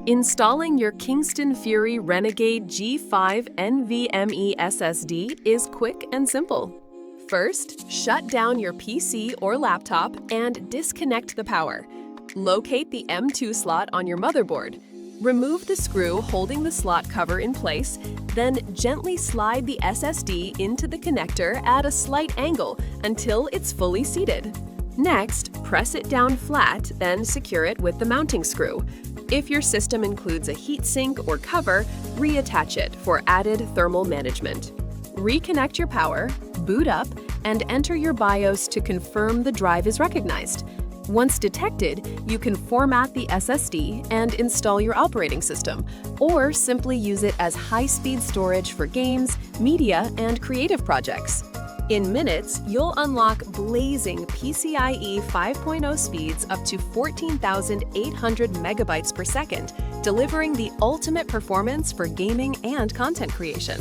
Installing your Kingston Fury Renegade G5 NVMe SSD is quick and simple. First, shut down your PC or laptop and disconnect the power. Locate the M2 slot on your motherboard. Remove the screw holding the slot cover in place, then gently slide the SSD into the connector at a slight angle until it's fully seated. Next, press it down flat, then secure it with the mounting screw. If your system includes a heatsink or cover, reattach it for added thermal management. Reconnect your power, boot up, and enter your BIOS to confirm the drive is recognized. Once detected, you can format the SSD and install your operating system, or simply use it as high-speed storage for games, media, and creative projects. In minutes, you'll unlock blazing PCIe 5.0 speeds up to 14,800 megabytes per second, delivering the ultimate performance for gaming and content creation.